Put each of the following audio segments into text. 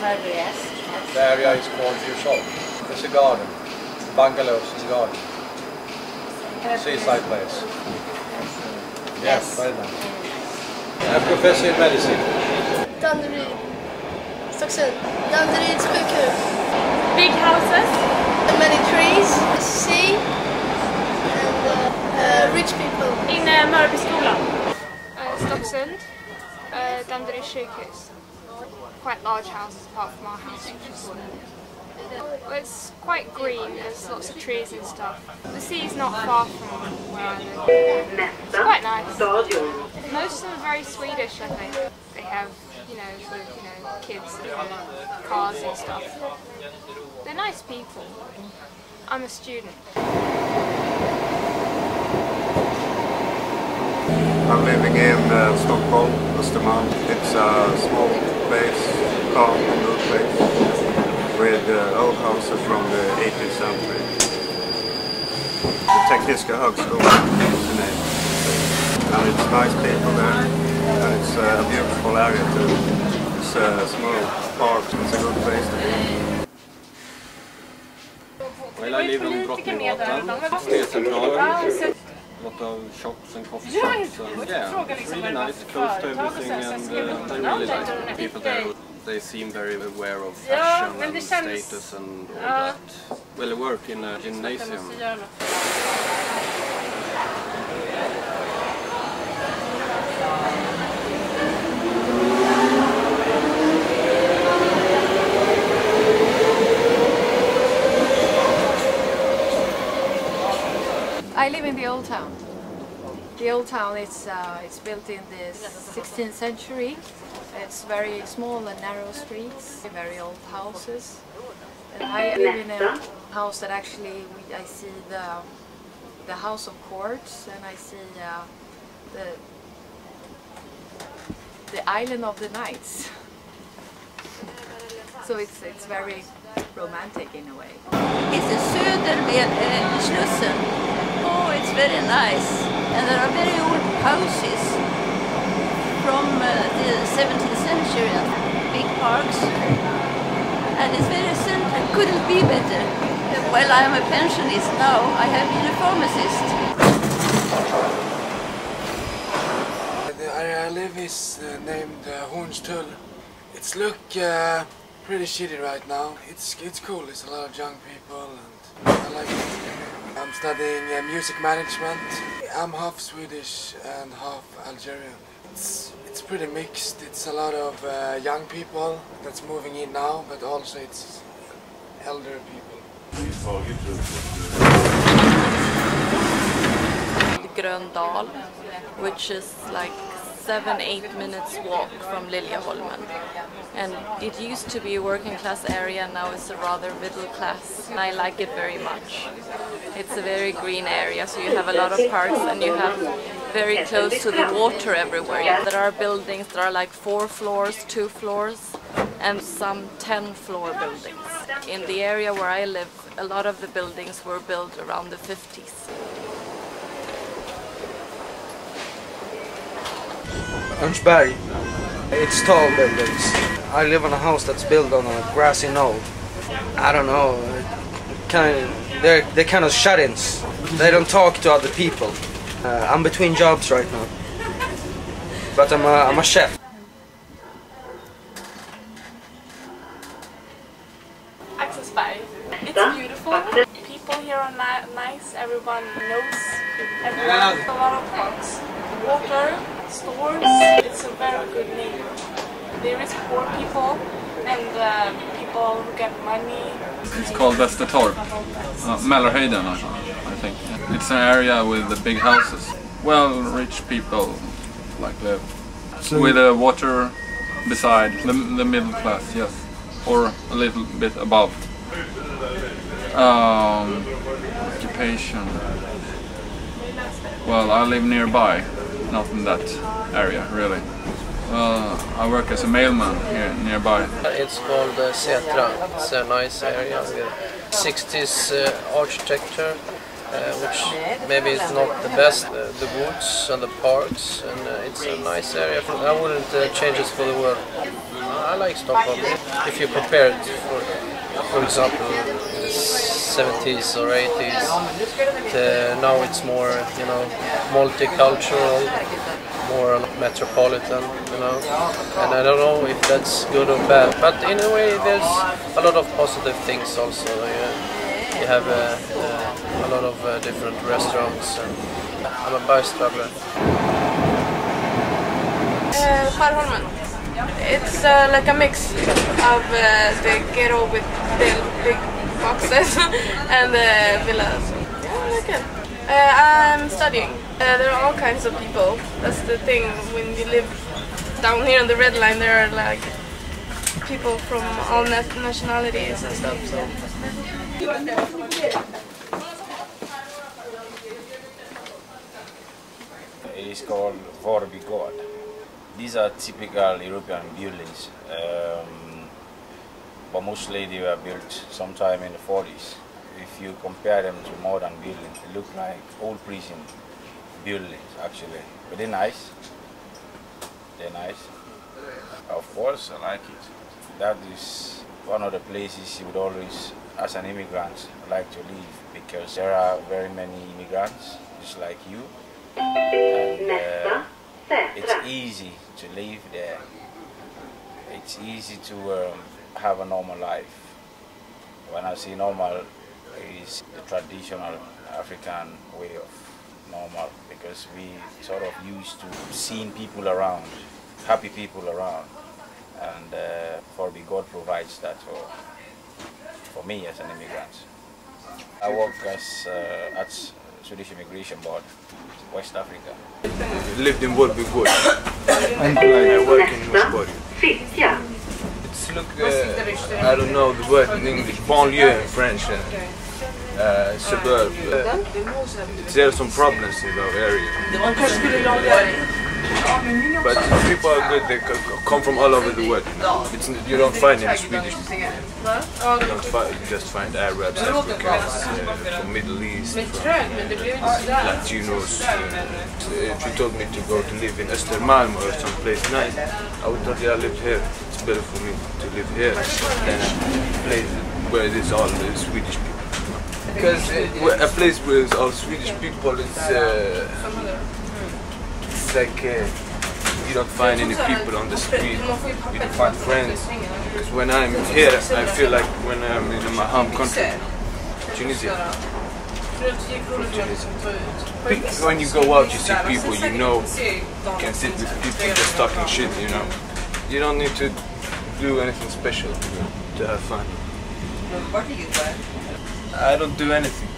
The area is called richest. It's a garden. Bungalows and garden. Seaside place. Yes, very nice. A professor in medicine. Danderyd. Stockholm. Danderyds sjukhus. Big houses. Many trees. Sea. And rich people. In Mörbyskolan. Stockholm. Danderyd sjukhus. Quite large houses apart from our house. Well, it's quite green, there's lots of trees and stuff. The sea is not far from where I live. It's quite nice. Most of them are very Swedish, I think. They have, sort of, kids and cars and stuff. They're nice people. I'm a student. I'm living in Stockholm, Östermalm. It's a small place, calm and good place, with old houses from the 18th century. The Tekniska högskolan is the name. And it's nice people there, and it's a beautiful area too. It's a small park, it's a good place to be. Well, I live on Drottninggatan, it's central. A lot of shops and coffee shops, and yeah, it's really nice, close to everything, and I really like the people there. They seem very aware of fashion and status and all that. Well, I work in a gymnasium. I live in the old town. The old town it's built in the 16th century. It's very small and narrow streets, very old houses. And I live in a house that actually I see the House of Courts, and I see the Island of the Knights. So it's very romantic in a way. It's a söder med Slussen. Oh, it's very nice. And there are very old houses from the 17th century and big parks. And it's very central. Couldn't be better. While I am a pensionist now, I have been a pharmacist. The area I live is named Hornstull. It's pretty shitty right now. It's cool. There's a lot of young people and I like it. I'm studying music management. I'm half Swedish and half Algerian. It's pretty mixed. It's a lot of young people that's moving in now, but also it's elder people. Gröndal, which is like 7-8 minutes walk from Liljeholmen, and it used to be a working class area, now it's a rather middle class, and I like it very much. It's a very green area, so you have a lot of parks and you have very close to the water everywhere. There are buildings that are like 4 floors, 2 floors, and some 10-floor buildings. In the area where I live, a lot of the buildings were built around the 50s. Örnsberg. It's tall buildings. I live in a house that's built on a grassy knoll. I don't know. They're kind of shut-ins. They don't talk to other people. I'm between jobs right now, but I'm a chef. Axelsberg. It's beautiful. People here are nice. Everyone knows everyone. A lot of parks, water, stores. It's a very good neighborhood. There is poor people and people who get money. It's called Västertorp, Mälarhöjden, I think. It's an area with the big houses. Well, rich people like live. With a water beside the middle class, yes, or a little bit above. Occupation. Well, I live nearby, not in that area, really. I work as a mailman here nearby. It's called Sätra. It's a nice area with 60s architecture, which maybe is not the best. The woods and the parks, and it's a nice area. I wouldn't change it for the world. I like Stockholm. If you compare it, for example, in the 70s or 80s, now it's more, you know, multicultural, more metropolitan, you know. And I don't know if that's good or bad, but in a way, there's a lot of positive things also. You have a lot of different restaurants, and I'm a bus traveler. Skärholmen. It's like a mix of the ghetto with big boxes and villas. Yeah, I like it. I'm studying. There are all kinds of people. That's the thing. When you live down here on the red line, there are like people from all nationalities and stuff. So. It is called Vårby Gård. These are typical European buildings, but mostly they were built sometime in the 40s. If you compare them to modern buildings, they look like old prison buildings actually, but they're nice. They're nice. Of course, I like it. That is one of the places you would always, as an immigrant, like to live, because there are very many immigrants, just like you. And it's easy to live there. It's easy to have a normal life. When I say normal, it's the traditional African way of normal, because we sort of used to seeing people around, happy people around, and Vårby Gård provides that for me as an immigrant. I work as at Swedish Immigration Board, West Africa. Lived in Vårby Gård and I work in Westbury. It's look, I don't know the word in English, banlieue in French, suburb. There are some problems in our area. But people are good, they come from all over the world. You don't find any Swedish people. You don't just find Arabs, Africans, from Middle East, from Latinos. If you told me to go to live in Östermalm or someplace nice, I would tell you I live here. It's better for me to live here than a place where there's all the Swedish people. Because a place where it's all Swedish people, it's like you don't find any people on the street, you don't find friends. Because when I'm here, I feel like when I'm in my home country, Tunisia. From Tunisia. When you go out, you see people you know, you can sit with people just talking shit, you know. You don't need to do anything special to have fun. I don't do anything.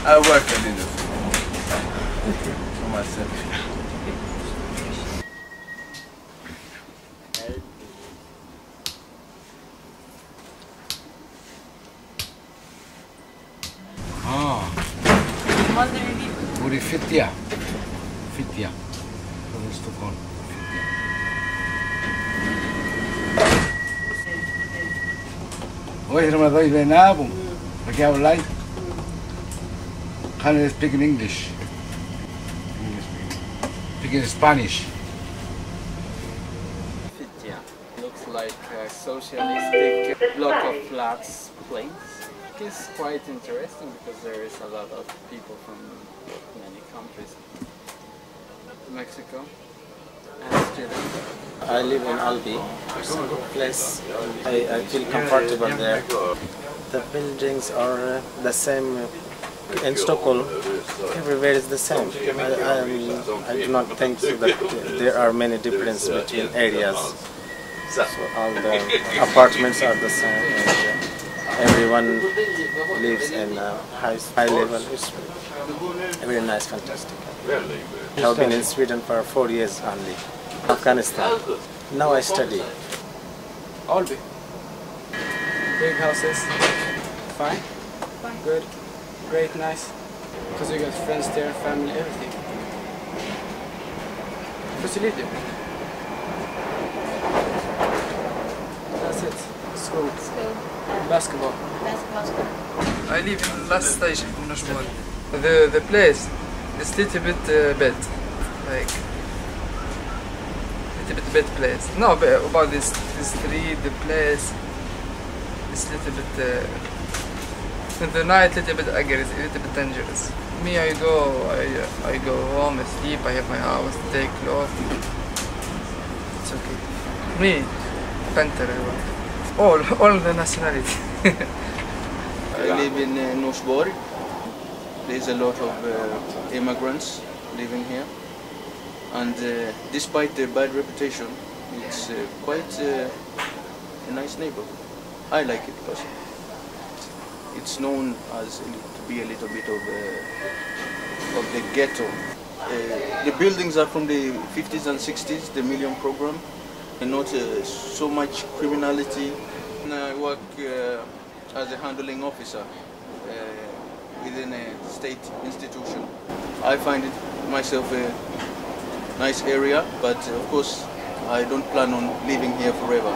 I work a little for myself. Bor i Fittja. Fittja. Från Stockholm. Hoy me doy de nabo. Porque hablar. Can I speak in English? Speak in Spanish. Fittja looks like a socialistic block of flats place. It's quite interesting because there is a lot of people from many countries. Mexico and students. I live in Albi, place I feel comfortable there. The buildings are the same in Stockholm. Everywhere is the same. I do not think so that there are many differences between areas. So all the apartments are the same. And everyone lives in high level. It's very nice, fantastic. I've been in Sweden for 4 years only. Afghanistan. Now I study. Albi. Big houses. Fine. Good. Great, nice. Because you got friends there, family, everything. Facility. That's it. School. School. Basketball. Basketball. I live in last station in Norsborg. The place is little bit bad, like little bit bad place. No, but about this street, the place is little bit. In the night, little bit aggressive, a little bit dangerous. Me, I go home, I sleep. I have my house, take clothes. It's okay. Me, Panther, all the nationality. I live in Norsborg. There's a lot of immigrants living here, and despite their bad reputation, it's quite a nice neighborhood. I like it personally. It's known as to be a little bit of the ghetto. The buildings are from the 50s and 60s, the Million Program, and not so much criminality. And I work as a handling officer within a state institution. I find it myself a nice area, but of course I don't plan on living here forever.